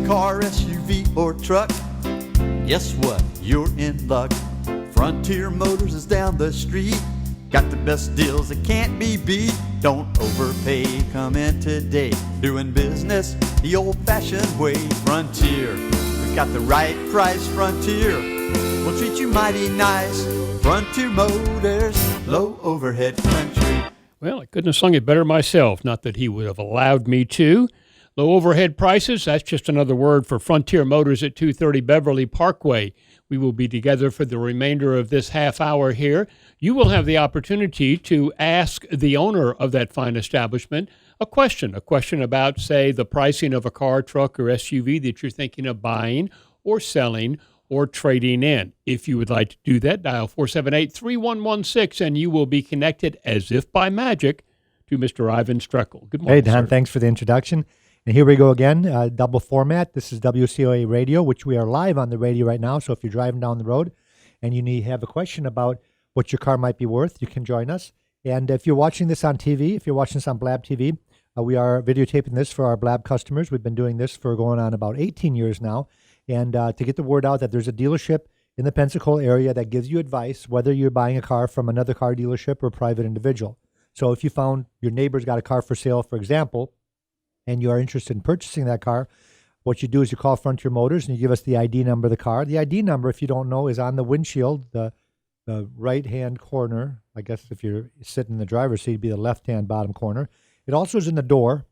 car, SUV, or truck, guess what? You're in luck. Frontier Motors is down the street. Got the best deals that can't be beat. Don't overpay, come in today. Doing business the old-fashioned way. Frontier, we got the right price. Frontier, we'll treat you mighty nice. Frontier Motors, low overhead country. Well, I couldn't have sung it better myself. Not that he would have allowed me to. Low overhead prices, that's just another word for Frontier Motors at 230 Beverly Parkway. We will be together for the remainder of this half hour here. You will have the opportunity to ask the owner of that fine establishment a question about, say, the pricing of a car, truck, or SUV that you're thinking of buying or selling or trading in. If you would like to do that, dial 478-3116, and you will be connected, as if by magic, to Mr. Ivan Streckel. Good morning, Hey, Don, sir. Thanks for the introduction. And here we go again, double format. This is WCOA Radio, which we are live on the radio right now. So if you're driving down the road and you have a question about what your car might be worth, you can join us. And if you're watching this on TV, if you're watching this on Blab TV, we are videotaping this for our Blab customers. We've been doing this for going on about 18 years now. And to get the word out that there's a dealership in the Pensacola area that gives you advice whether you're buying a car from another car dealership or a private individual. So if you found your neighbor's got a car for sale, for example, and you are interested in purchasing that car, what you do is you call Frontier Motors and you give us the ID number of the car. The ID number, if you don't know, is on the windshield, the right-hand corner. I guess if you're sitting in the driver's seat, it'd be the left-hand bottom corner. It also is in the door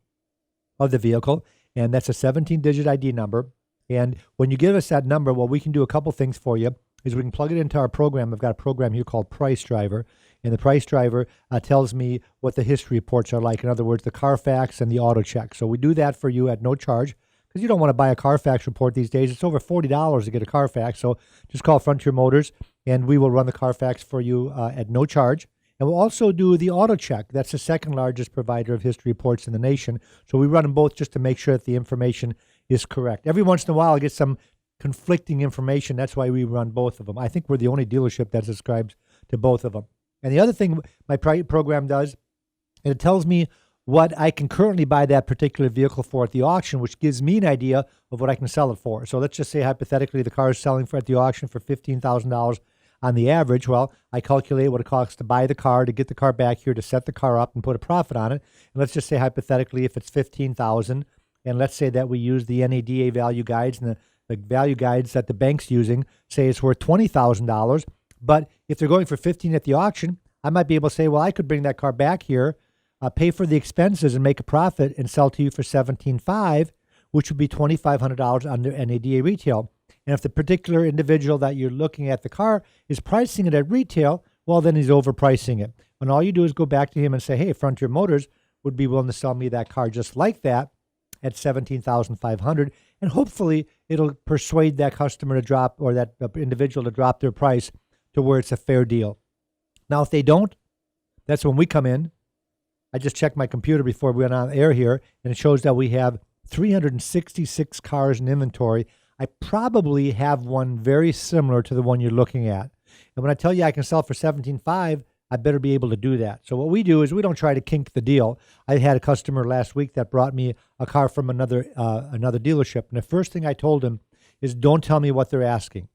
of the vehicle, and that's a 17-digit ID number. And when you give us that number, well, we can do a couple things for you. Is we can plug it into our program. I've got a program here called Price Driver, and the Price Driver tells me what the history reports are like. In other words, the Carfax and the auto check. So we do that for you at no charge because you don't want to buy a Carfax report these days. It's over $40 to get a Carfax. So just call Frontier Motors, and we will run the Carfax for you at no charge. And we'll also do the auto check. That's the second largest provider of history reports in the nation. So we run them both just to make sure that the information is correct. Every once in a while, I get some conflicting information. That's why we run both of them. I think we're the only dealership that subscribes to both of them. And the other thing my program does, it tells me what I can currently buy that particular vehicle for at the auction, which gives me an idea of what I can sell it for. So let's just say hypothetically the car is selling for at the auction for $15,000 on the average. Well, I calculate what it costs to buy the car, to get the car back here, to set the car up and put a profit on it. And let's just say hypothetically if it's $15,000, and let's say that we use the NADA value guides and the value guides that the bank's using, say it's worth $20,000. But if they're going for $15,000 at the auction, I might be able to say, well, I could bring that car back here, pay for the expenses and make a profit and sell to you for $17,500, which would be $2,500 under NADA retail. And if the particular individual that you're looking at the car is pricing it at retail, well, then he's overpricing it. And all you do is go back to him and say, hey, Frontier Motors would be willing to sell me that car just like that at $17,500, and hopefully it'll persuade that customer to drop, or that individual to drop their price to where it's a fair deal. Now, if they don't, that's when we come in. I just checked my computer before we went on air here, and it shows that we have 366 cars in inventory. I probably have one very similar to the one you're looking at. And when I tell you I can sell for $17,500, I better be able to do that. So what we do is we don't try to kink the deal. I had a customer last week that brought me a car from another dealership. And the first thing I told him is, don't tell me what they're asking.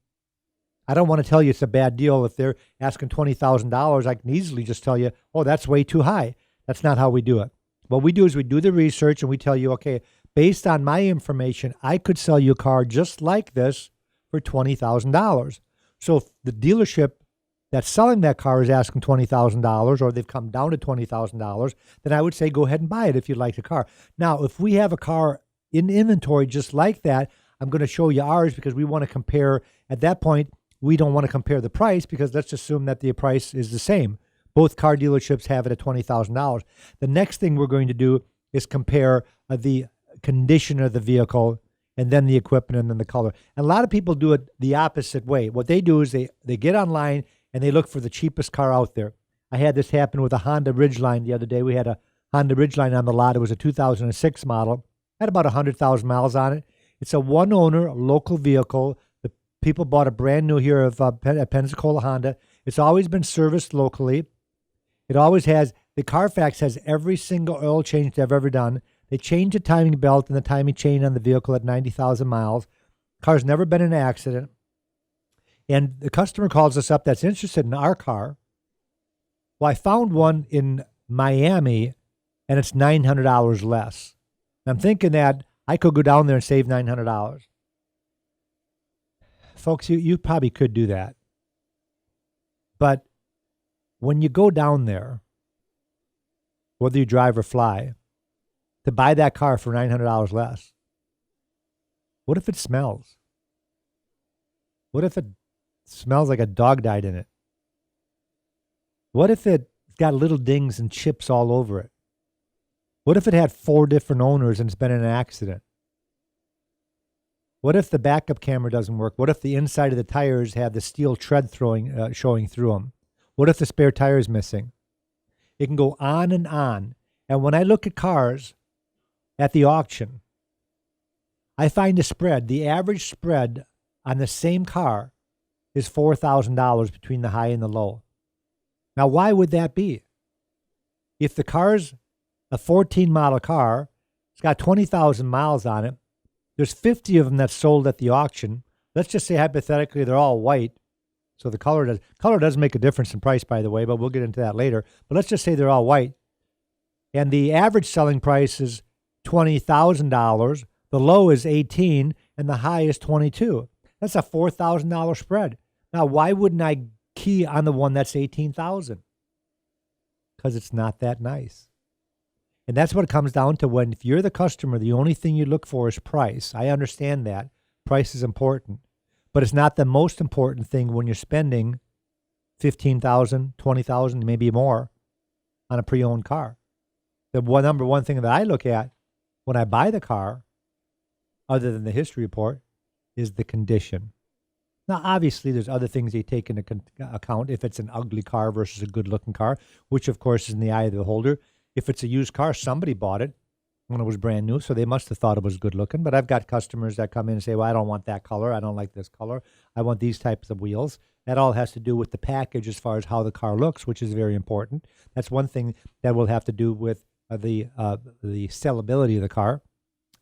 I don't want to tell you it's a bad deal. If they're asking $20,000, I can easily just tell you, oh, that's way too high. That's not how we do it. What we do is we do the research and we tell you, okay, based on my information, I could sell you a car just like this for $20,000. So if the dealership that's selling that car is asking $20,000, or they've come down to $20,000, then I would say go ahead and buy it if you'd like the car. Now, if we have a car in inventory just like that, I'm going to show you ours because we want to compare. At that point, we don't want to compare the price because let's assume that the price is the same. Both car dealerships have it at $20,000. The next thing we're going to do is compare the condition of the vehicle and then the equipment and then the color. And a lot of people do it the opposite way. What they do is they get online and they look for the cheapest car out there. I had this happen with a Honda Ridgeline the other day. We had a Honda Ridgeline on the lot. It was a 2006 model. Had about 100,000 miles on it. It's a one-owner local vehicle. The people bought it brand new here at Pensacola Honda. It's always been serviced locally. It always has, the Carfax has every single oil change they've ever done. They change the timing belt and the timing chain on the vehicle at 90,000 miles. Car's never been in an accident. And the customer calls us up that's interested in our car. Well, I found one in Miami, and it's $900 less. And I'm thinking that I could go down there and save $900. Folks, you probably could do that. But when you go down there, whether you drive or fly, to buy that car for $900 less, what if it smells? What if it smells like a dog died in it? What if it's got little dings and chips all over it? What if it had 4 different owners and it's been in an accident? What if the backup camera doesn't work? What if the inside of the tires have the steel tread showing through them? What if the spare tire is missing? It can go on and on. And when I look at cars at the auction, I find the average spread on the same car is $4,000 between the high and the low. Now, why would that be? If the car's a 14 model car, it's got 20,000 miles on it, there's 50 of them that's sold at the auction. Let's just say hypothetically they're all white. So the color does make a difference in price, by the way, but we'll get into that later. But let's just say they're all white. And the average selling price is $20,000. The low is 18 and the high is 22. That's a $4,000 spread. Now, why wouldn't I key on the one that's 18,000? Because it's not that nice. And that's what it comes down to. When, if you're the customer, the only thing you look for is price. I understand that. Price is important. But it's not the most important thing when you're spending $15,000, $20,000, maybe more on a pre-owned car. The number one thing that I look at when I buy the car, other than the history report, is the condition. Now, obviously, there's other things they take into account if it's an ugly car versus a good-looking car, which, of course, is in the eye of the beholder. If it's a used car, somebody bought it when it was brand new, so they must have thought it was good-looking. But I've got customers that come in and say, well, I don't want that color. I don't like this color. I want these types of wheels. That all has to do with the package as far as how the car looks, which is very important. That's one thing that will have to do with the sellability of the car,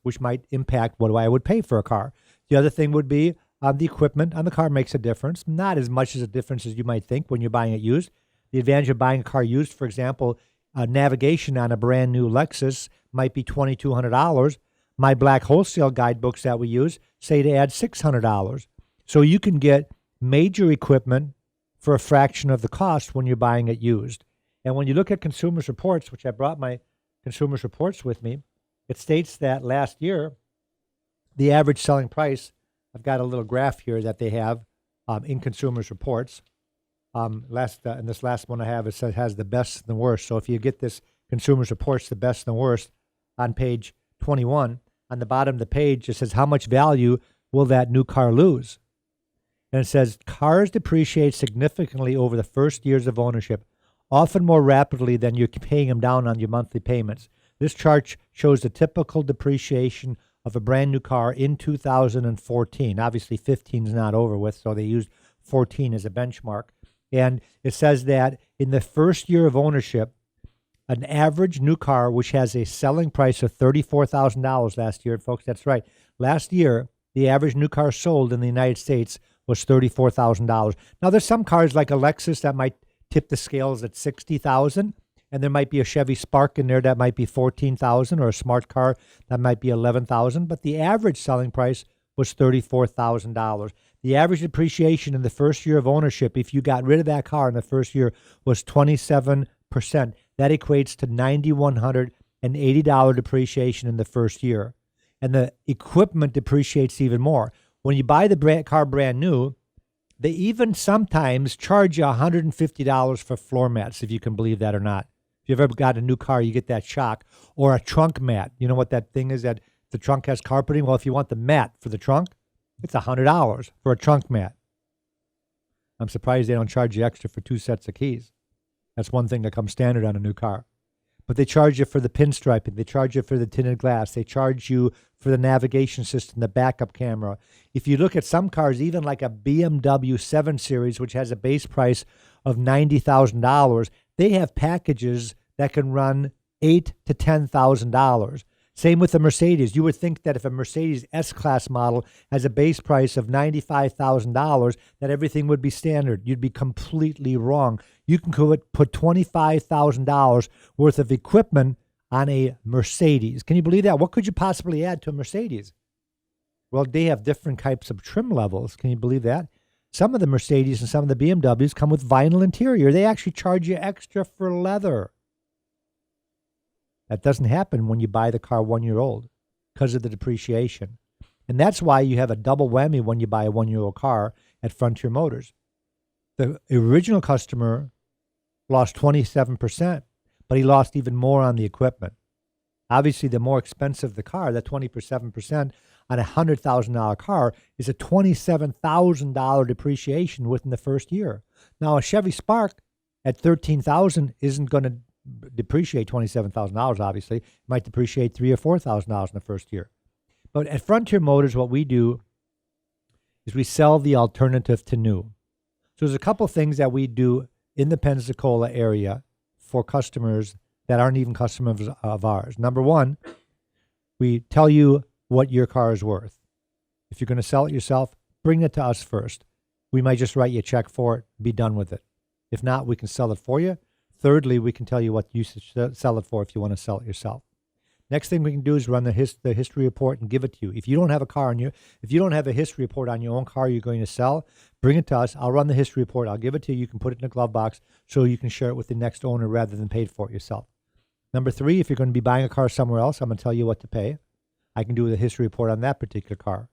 which might impact what I would pay for a car. The other thing would be the equipment on the car makes a difference. Not as much as a difference as you might think when you're buying it used. The advantage of buying a car used, for example, navigation on a brand new Lexus might be $2,200. My black wholesale guidebooks that we use say to add $600. So you can get major equipment for a fraction of the cost when you're buying it used. And when you look at Consumers Reports, which I brought my Consumers Reports with me, it states that last year, the average selling price, I've got a little graph here that they have in Consumers Reports. And this last one I have, it says has the best and the worst. So if you get this Consumers Reports, the best and the worst, on page 21, on the bottom of the page, it says how much value will that new car lose? And it says cars depreciate significantly over the first years of ownership, often more rapidly than you're paying them down on your monthly payments. This chart shows the typical depreciation of a brand new car in 2014. Obviously, 15 is not over with, so they used 14 as a benchmark. And it says that in the first year of ownership, an average new car, which has a selling price of $34,000 last year, folks, that's right. Last year, the average new car sold in the United States was $34,000. Now, there's some cars like a Lexus that might tip the scales at $60,000, and there might be a Chevy Spark in there that might be $14,000, or a smart car that might be $11,000, but the average selling price was $34,000. The average depreciation in the first year of ownership, if you got rid of that car in the first year, was 27%. That equates to $9,180 depreciation in the first year. And the equipment depreciates even more. When you buy the car brand new, they even sometimes charge you $150 for floor mats, if you can believe that or not. If you've ever got a new car, you get that shock. Or a trunk mat. You know what that thing is that the trunk has carpeting? Well, if you want the mat for the trunk, it's $100 for a trunk mat. I'm surprised they don't charge you extra for 2 sets of keys. That's one thing that comes standard on a new car. But they charge you for the pinstriping. They charge you for the tinted glass. They charge you for the navigation system, the backup camera. If you look at some cars, even like a BMW 7 Series, which has a base price of $90,000, they have packages that can run $8,000 to $10,000. Same with the Mercedes. You would think that if a Mercedes S-Class model has a base price of $95,000, that everything would be standard. You'd be completely wrong. You can put $25,000 worth of equipment on a Mercedes. Can you believe that? What could you possibly add to a Mercedes? Well, they have different types of trim levels. Can you believe that? Some of the Mercedes and some of the BMWs come with vinyl interior. They actually charge you extra for leather. That doesn't happen when you buy the car 1 year old because of the depreciation. And that's why you have a double whammy when you buy a 1 year old car at Frontier Motors. The original customer lost 27%, but he lost even more on the equipment. Obviously, the more expensive the car, that 27% on a $100,000 car is a $27,000 depreciation within the first year. Now, a Chevy Spark at $13,000 isn't going to depreciate $27,000, obviously. It might depreciate $3,000 or $4,000 in the first year. But at Frontier Motors, what we do is we sell the alternative to new. So there's a couple things that we do in the Pensacola area for customers that aren't even customers of ours. Number one, we tell you what your car is worth. If you're going to sell it yourself, bring it to us first. We might just write you a check for it, be done with it. If not, we can sell it for you. Thirdly, we can tell you what you should sell it for if you want to sell it yourself. Next thing we can do is run the history report and give it to you. If you don't have a car if you don't have a history report on your own car you're going to sell, bring it to us. I'll run the history report. I'll give it to you. You can put it in a glove box so you can share it with the next owner rather than pay for it yourself. Number three, if you're going to be buying a car somewhere else, I'm going to tell you what to pay. I can do the history report on that particular car.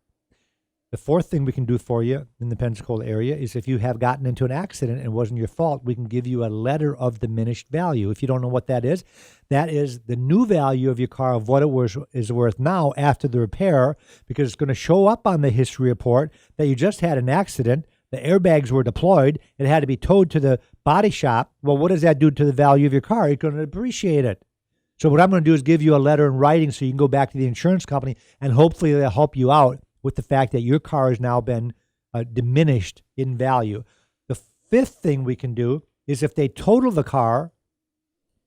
The fourth thing we can do for you in the Pensacola area is if you have gotten into an accident and it wasn't your fault, we can give you a letter of diminished value. If you don't know what that is the new value of your car of what it is worth now after the repair, because it's going to show up on the history report that you just had an accident, the airbags were deployed, it had to be towed to the body shop. Well, what does that do to the value of your car? It's going to depreciate it. So what I'm going to do is give you a letter in writing so you can go back to the insurance company and hopefully they'll help you out with the fact that your car has now been diminished in value. The fifth thing we can do is if they total the car,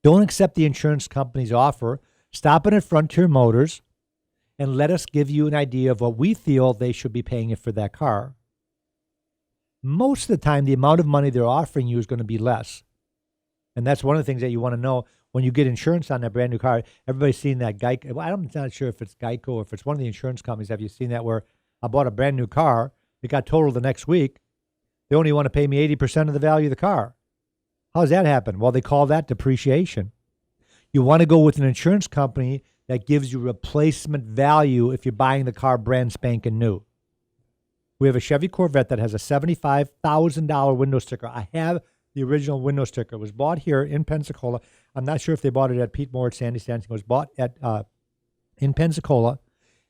don't accept the insurance company's offer, stop it at Frontier Motors and let us give you an idea of what we feel they should be paying you for that car. Most of the time, the amount of money they're offering you is going to be less. And that's one of the things that you want to know when you get insurance on that brand new car. Everybody's seen that Geico. Well, I'm not sure if it's Geico or if it's one of the insurance companies. Have you seen that where I bought a brand new car, it got totaled the next week, they only want to pay me 80% of the value of the car? How does that happen? Well, they call that depreciation. You want to go with an insurance company that gives you replacement value if you're buying the car brand spanking new. We have a Chevy Corvette that has a $75,000 window sticker. I have the original window sticker. It was bought here in Pensacola. I'm not sure if they bought it at Pete Moore at Sandy Stanton. It was bought at in Pensacola.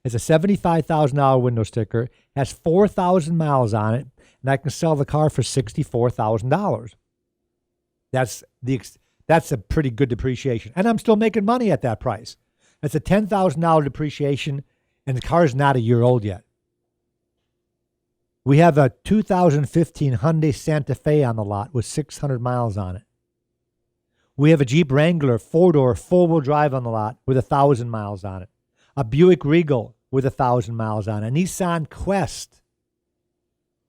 It's a $75,000 window sticker. Has 4,000 miles on it, and I can sell the car for $64,000. That's a pretty good depreciation, and I'm still making money at that price. That's a $10,000 depreciation, and the car is not a year old yet. We have a 2015 Hyundai Santa Fe on the lot with 600 miles on it. We have a Jeep Wrangler 4-door, 4-wheel drive on the lot with 1,000 miles on it. A Buick Regal with 1,000 miles on it. A Nissan Quest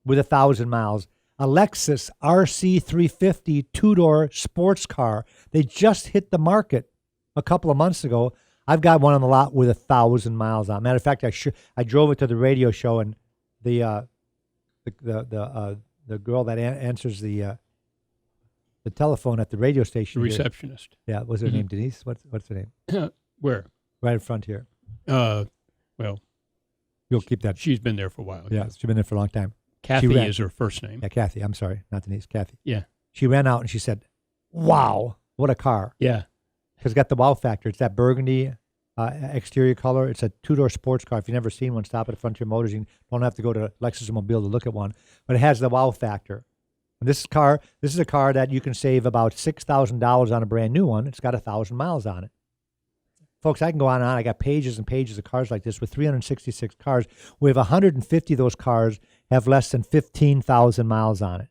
with 1,000 miles. A Lexus RC350 2-door sports car. They just hit the market a couple of months ago. I've got one on the lot with 1,000 miles on it. Matter of fact, I drove it to the radio show, and the girl that answers the telephone at the radio station. The receptionist. Yeah, what's her name? Denise? What's her name? Where? Right in front here. Well, you'll keep that. She's been there for a while. Yeah, she's been there for a long time. Kathy is her first name. Yeah, Kathy. I'm sorry, not Denise. Kathy. Yeah. She ran out and she said, "Wow, what a car!" Yeah. Because it's got the wow factor. It's that burgundy exterior color. It's a 2-door sports car. If you've never seen one, stop at Frontier Motors. You don't have to go to Lexus Mobile to look at one. But it has the wow factor. And this is a car that you can save about $6,000 on a brand new one. It's got 1,000 miles on it. Folks, I can go on and on. I got pages and pages of cars like this with 366 cars. We have 150 of those cars have less than 15,000 miles on it.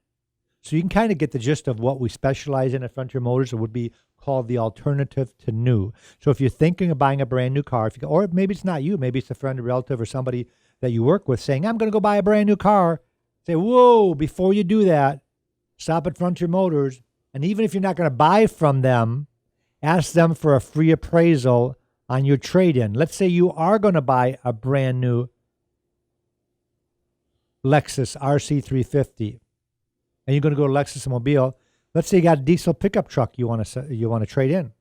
So you can kind of get the gist of what we specialize in at Frontier Motors. It would be called the alternative to new. So if you're thinking of buying a brand new car, or maybe it's not you, maybe it's a friend or relative or somebody that you work with saying, I'm going to go buy a brand new car. Say, whoa, before you do that, stop at Frontier Motors. And even if you're not going to buy from them, ask them for a free appraisal on your trade-in. Let's say you are going to buy a brand new Lexus RC350, and you're going to go to Lexus Mobile. Let's say you got a diesel pickup truck you want to trade in.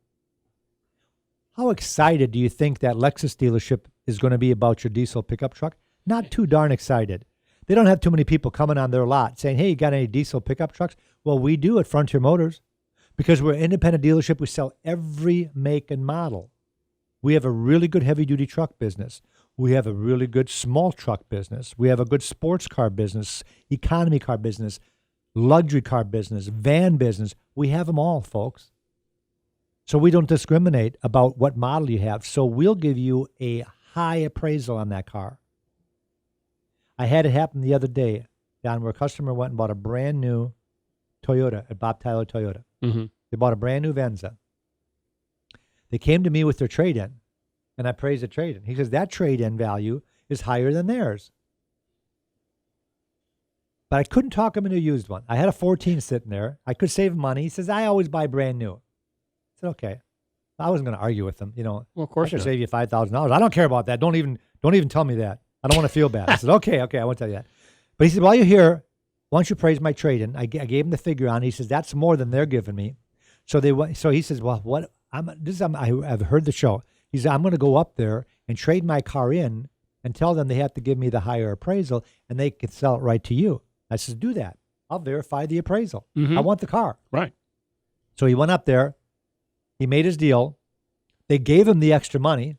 How excited do you think that Lexus dealership is going to be about your diesel pickup truck? Not too darn excited. They don't have too many people coming on their lot saying, hey, you got any diesel pickup trucks? Well, we do at Frontier Motors because we're an independent dealership. We sell every make and model. We have a really good heavy-duty truck business. We have a really good small truck business. We have a good sports car business, economy car business, luxury car business, van business. We have them all, folks. So we don't discriminate about what model you have. So we'll give you a high appraisal on that car. I had it happen the other day, Don, where a customer went and bought a brand new Toyota at Bob Tyler Toyota. Mm-hmm. They bought a brand new Venza. They came to me with their trade-in, and I praised the trade-in. He says, that trade-in value is higher than theirs. But I couldn't talk him into a used one. I had a 14 sitting there. I could save money. He says, I always buy brand new. I said, okay. I wasn't going to argue with him. You know, Well, of course I could not. save you $5,000. I don't care about that. Don't even tell me that. I don't want to feel bad. I said, okay, I won't tell you that. But he said, while you're here, why don't you praise my trade-in? I gave him the figure on it. He says, that's more than they're giving me. So he says, well, what? I've heard the show. He said, I'm going to go up there and trade my car in and tell them they have to give me the higher appraisal and they can sell it right to you. I says, do that. I'll verify the appraisal. Mhm. I want the car. Right. So he went up there. He made his deal. They gave him the extra money.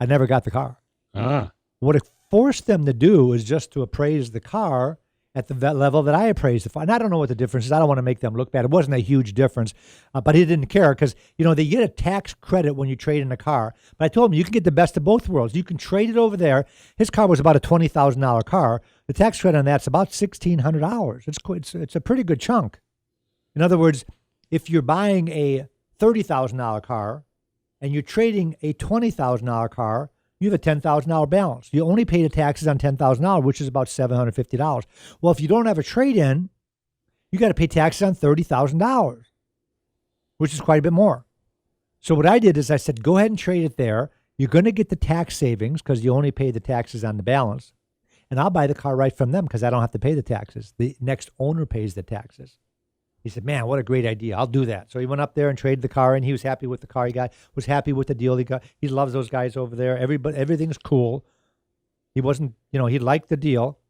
I never got the car. Ah. What it forced them to do is just to appraise the car at the level that I appraised it for. And I don't know what the difference is. I don't want to make them look bad. It wasn't a huge difference, but he didn't care because, they get a tax credit when you trade in a car. But I told him you can get the best of both worlds. You can trade it over there. His car was about a $20,000 car. The tax credit on that's about $1,600. It's a pretty good chunk. In other words, if you're buying a $30,000 car and you're trading a $20,000 car, you have a $10,000 balance. You only pay the taxes on $10,000, which is about $750. Well, if you don't have a trade-in, you got to pay taxes on $30,000, which is quite a bit more. So what I did is I said, go ahead and trade it there. You're going to get the tax savings because you only pay the taxes on the balance. And I'll buy the car right from them because I don't have to pay the taxes. The next owner pays the taxes. He said, man, what a great idea. I'll do that. So he went up there and traded the car, and he was happy with the car he got, was happy with the deal he got. He loves those guys over there. Everything's cool. He wasn't, he liked the deal,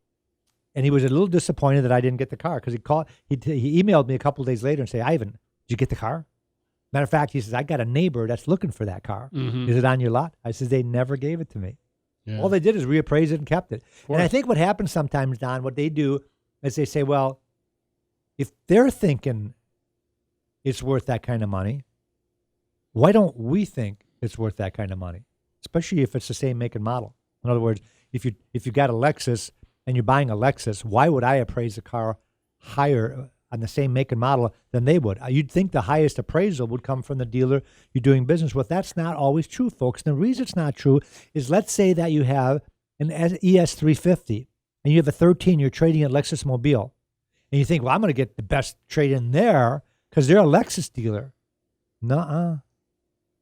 and he was a little disappointed that I didn't get the car because he emailed me a couple of days later and said, Ivan, did you get the car? Matter of fact, he says, I got a neighbor that's looking for that car. Mhm. Is it on your lot? I said, they never gave it to me. Yeah. All they did is reappraise it and kept it. And I course. think what happens sometimes, Don, what they do is they say, well, if they're thinking it's worth that kind of money, why don't we think it's worth that kind of money? Especially if it's the same make and model. In other words, if you got a Lexus and you're buying a Lexus, why would I appraise a car higher on the same make and model than they would? You'd think the highest appraisal would come from the dealer you're doing business with. That's not always true, folks. And the reason it's not true is let's say that you have an ES350 and you have a 13, you're trading at Lexus Mobile. And you think, well, I'm going to get the best trade in there because they're a Lexus dealer. Nuh-uh.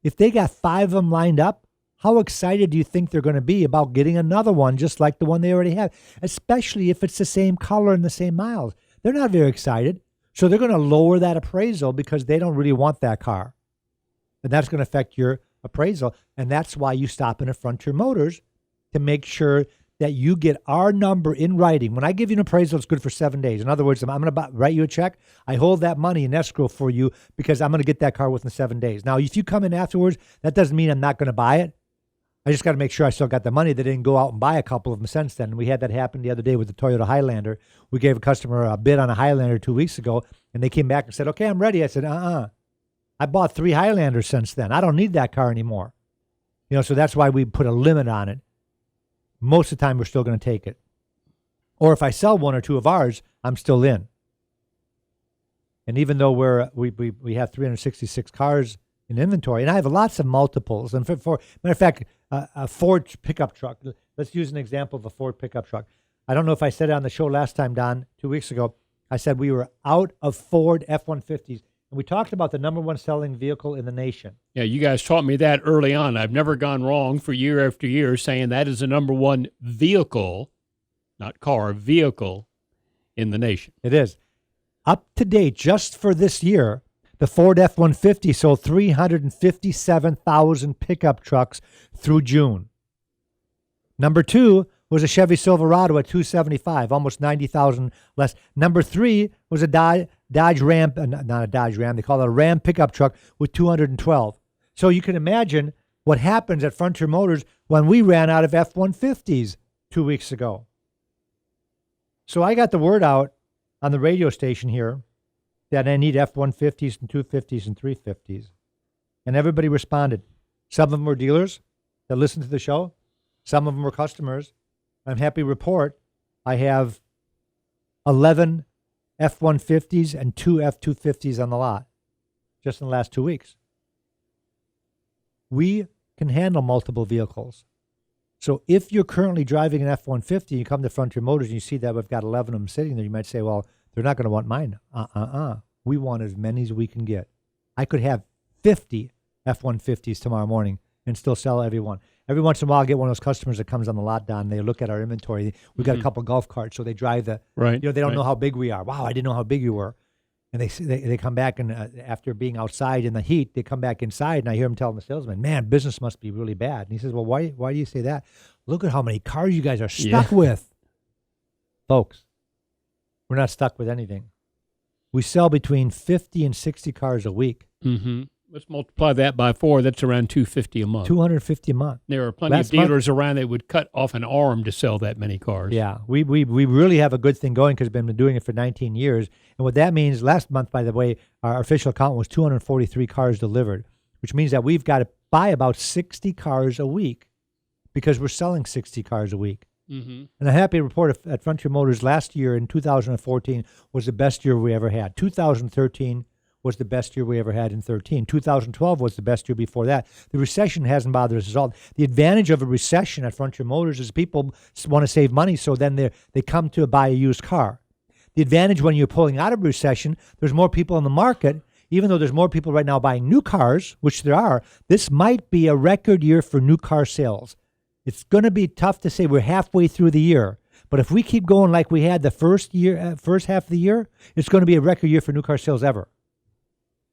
If they got 5 of them lined up, how excited do you think they're going to be about getting another one just like the one they already have, especially if it's the same color and the same miles? They're not very excited. So they're going to lower that appraisal because they don't really want that car. And that's going to affect your appraisal. And that's why you stop in at Frontier Motors to make sure that you get our number in writing. When I give you an appraisal, it's good for 7 days. In other words, I'm going to write you a check. I hold that money in escrow for you because I'm going to get that car within 7 days. Now, if you come in afterwards, that doesn't mean I'm not going to buy it. I just got to make sure I still got the money. They didn't go out and buy a couple of them since then. We had that happen the other day with the Toyota Highlander. We gave a customer a bid on a Highlander 2 weeks ago, and they came back and said, okay, I'm ready. I said, I bought 3 Highlanders since then. I don't need that car anymore. So that's why we put a limit on it. Most of the time, we're still going to take it. Or if I sell 1 or 2 of ours, I'm still in. And even though we have 366 cars in inventory, and I have lots of multiples. And for matter of fact, a Ford pickup truck. Let's use an example of a Ford pickup truck. I don't know if I said it on the show last time, Don, 2 weeks ago. I said we were out of Ford F-150s. And we talked about the number one selling vehicle in the nation. Yeah, you guys taught me that early on. I've never gone wrong for year after year saying that is the number one vehicle, not car, vehicle in the nation. It is. Up to date, just for this year, the Ford F-150 sold 357,000 pickup trucks through June. Number 2 was a Chevy Silverado at 275, almost 90,000 less. Number 3 was a Dodge Ram, not a Dodge Ram, they call it a Ram pickup truck with 212. So you can imagine what happens at Frontier Motors when we ran out of F-150s 2 weeks ago. So I got the word out on the radio station here that I need F-150s and 250s and 350s. And everybody responded. Some of them were dealers that listened to the show. Some of them were customers. I'm happy to report I have 11 F-150s and 2 F-250s on the lot just in the last 2 weeks. We can handle multiple vehicles. So if you're currently driving an F-150, you come to Frontier Motors and you see that we've got 11 of them sitting there, you might say, well, they're not going to want mine. We want as many as we can get. I could have 50 F-150s tomorrow morning and still sell every one. Every once in a while, I get one of those customers that comes on the lot, Don. They look at our inventory. We've got a couple of golf carts, so they drive the, right. They don't know how big we are. Wow, I didn't know how big you were. And they come back, and after being outside in the heat, they come back inside, and I hear them telling the salesman, man, business must be really bad. And he says, well, why do you say that? Look at how many cars you guys are stuck with. Folks, we're not stuck with anything. We sell between 50 and 60 cars a week. Mm-hmm. Let's multiply that by 4. That's around $250 a month. $250 a month. There are plenty of dealers around that would cut off an arm to sell that many cars. Yeah, we really have a good thing going because we've been doing it for 19 years. And what that means, last month, by the way, our official count was 243 cars delivered, which means that we've got to buy about 60 cars a week because we're selling 60 cars a week. Mm-hmm. And I'm happy to report at Frontier Motors last year in 2014 was the best year we ever had. 2013 was the best year we ever had in 13. 2012 was the best year before that. The recession hasn't bothered us at all. The advantage of a recession at Frontier Motors is people want to save money, so then they come to buy a used car. The advantage when you're pulling out of a recession, there's more people in the market. Even though there's more people right now buying new cars, which there are, this might be a record year for new car sales. It's going to be tough to say we're halfway through the year. But if we keep going like we had the first half of the year, it's going to be a record year for new car sales ever.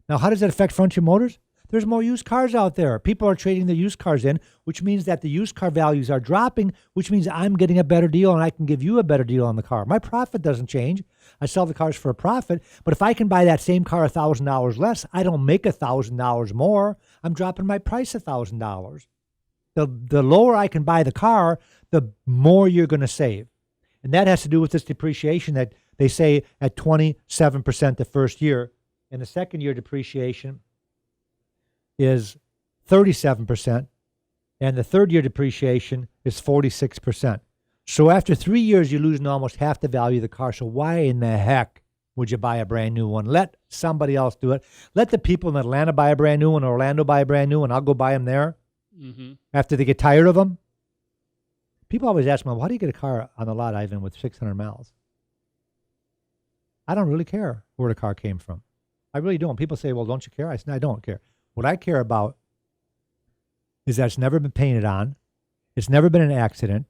Now, how does that affect Frontier Motors? There's more used cars out there. People are trading their used cars in, which means that the used car values are dropping, which means I'm getting a better deal and I can give you a better deal on the car. My profit doesn't change. I sell the cars for a profit, but if I can buy that same car $1,000 less, I don't make $1,000 more. I'm dropping my price $1,000. The lower I can buy the car, the more you're going to save. And that has to do with this depreciation that they say at 27% the first year. And the second year depreciation is 37%, and the third year depreciation is 46%. So after 3 years, you're losing almost half the value of the car. So why in the heck would you buy a brand new one? Let somebody else do it. Let the people in Atlanta buy a brand new one, or Orlando buy a brand new one. I'll go buy them there after they get tired of them. People always ask me, why do you get a car on the lot, Ivan, with 600 miles? I don't really care where the car came from. I really don't. People say, well, don't you care? I said, I don't care. What I care about is that it's never been painted on. It's never been an accident.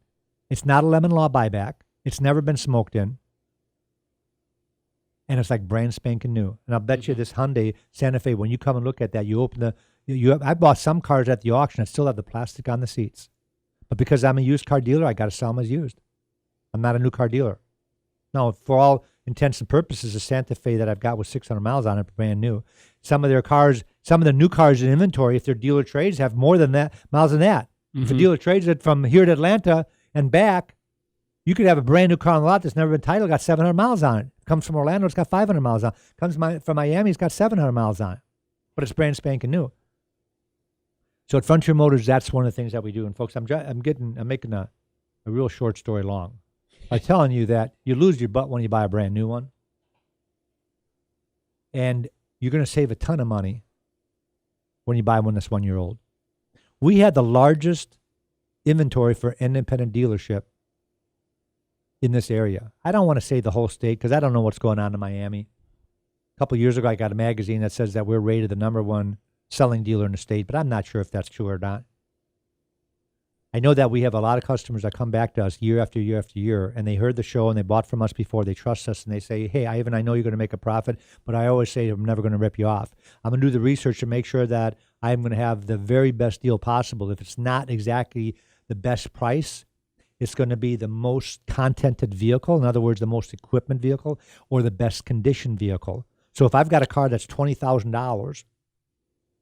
It's not a lemon law buyback. It's never been smoked in. And it's like brand spanking new. And I'll bet you this Hyundai Santa Fe, when you come and look at that, you open I bought some cars at the auction that still have the plastic on the seats. But because I'm a used car dealer, I got to sell them as used. I'm not a new car dealer. Now, for all intents and purposes, the Santa Fe that I've got with 600 miles on it, brand new. Some of their cars, some of the new cars in inventory, if they're dealer trades, have more than that miles than that. Mm-hmm. If a dealer trades it from here to Atlanta and back, you could have a brand new car on the lot that's never been titled, got 700 miles on it. Comes from Orlando, it's got 500 miles on it. Comes from Miami, it's got 700 miles on it. But it's brand spanking new. So at Frontier Motors, that's one of the things that we do. And folks, I'm making a real short story long by telling you that you lose your butt when you buy a brand new one. And you're going to save a ton of money when you buy one that's 1 year old. We had the largest inventory for independent dealership in this area. I don't want to say the whole state because I don't know what's going on in Miami. A couple of years ago, I got a magazine that says that we're rated the number one selling dealer in the state, but I'm not sure if that's true or not. I know that we have a lot of customers that come back to us year after year after year, and they heard the show and they bought from us before. They trust us, and they say, hey, Ivan, I know you're going to make a profit, but I always say I'm never going to rip you off. I'm going to do the research to make sure that I'm going to have the very best deal possible. If it's not exactly the best price, it's going to be the most contented vehicle, in other words, the most equipment vehicle, or the best condition vehicle. So if I've got a car that's $20,000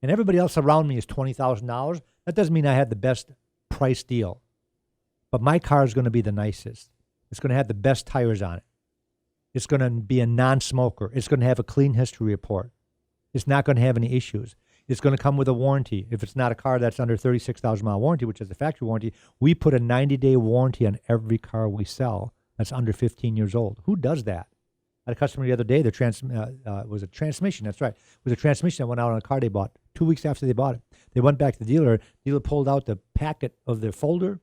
and everybody else around me is $20,000, that doesn't mean I have the best price deal. But my car is going to be the nicest. It's going to have the best tires on it. It's going to be a non-smoker. It's going to have a clean history report. It's not going to have any issues. It's going to come with a warranty. If it's not a car that's under 36,000 mile warranty, which is the factory warranty, we put a 90-day warranty on every car we sell that's under 15 years old. Who does that? I had a customer the other day, was a transmission, that's right. It was a transmission that went out on a car they bought 2 weeks after they bought it. They went back to the dealer. The dealer pulled out the packet of their folder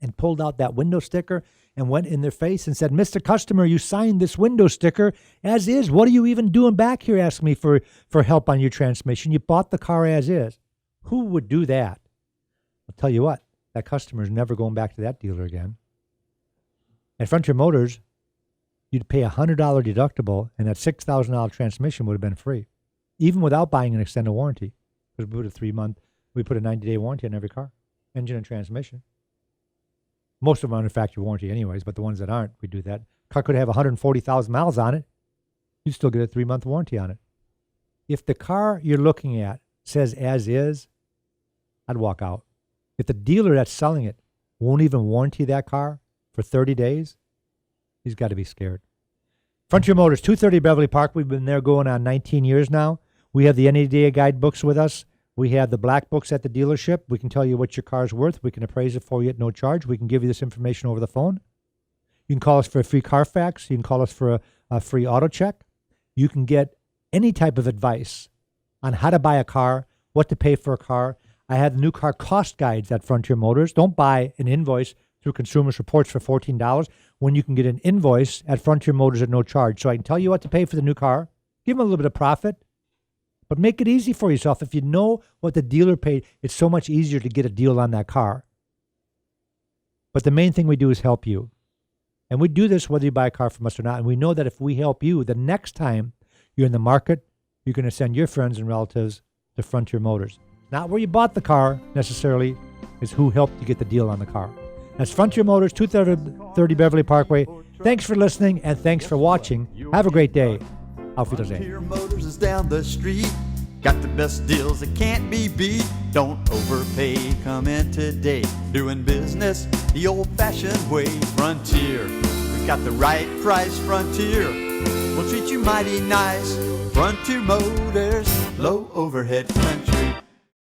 and pulled out that window sticker and went in their face and said, Mr. Customer, you signed this window sticker as is. What are you even doing back here asking me for help on your transmission? You bought the car as is. Who would do that? I'll tell you what, that customer is never going back to that dealer again. At Frontier Motors, you'd pay a $100 deductible, and that $6,000 transmission would have been free, even without buying an extended warranty. Because we put a 90-day warranty on every car, engine and transmission. Most of them are under factory warranty anyways, but the ones that aren't, we do that. Car could have 140,000 miles on it. You still get a 3-month warranty on it. If the car you're looking at says as is, I'd walk out. If the dealer that's selling it won't even warranty that car for 30 days, he's got to be scared. Frontier Motors, 230 Beverly Park. We've been there going on 19 years now. We have the NADA guide books with us. We have the black books at the dealership. We can tell you what your car's worth. We can appraise it for you at no charge. We can give you this information over the phone. You can call us for a free Carfax. You can call us for a free auto check. You can get any type of advice on how to buy a car, what to pay for a car. I have the new car cost guides at Frontier Motors. Don't buy an invoice through Consumers Reports for $14 when you can get an invoice at Frontier Motors at no charge. So I can tell you what to pay for the new car, give them a little bit of profit, but make it easy for yourself. If you know what the dealer paid, it's so much easier to get a deal on that car. But the main thing we do is help you. And we do this whether you buy a car from us or not. And we know that if we help you, the next time you're in the market, you're going to send your friends and relatives to Frontier Motors. Not where you bought the car necessarily, is who helped you get the deal on the car. That's Frontier Motors, 230 Beverly Parkway. Thanks for listening and thanks for watching. Have a great day. Auf Wiedersehen. Frontier Motors is down the street. Got the best deals that can't be beat. Don't overpay. Come in today. Doing business the old-fashioned way. Frontier. We got the right price. Frontier. We'll treat you mighty nice. Frontier Motors. Low overhead country.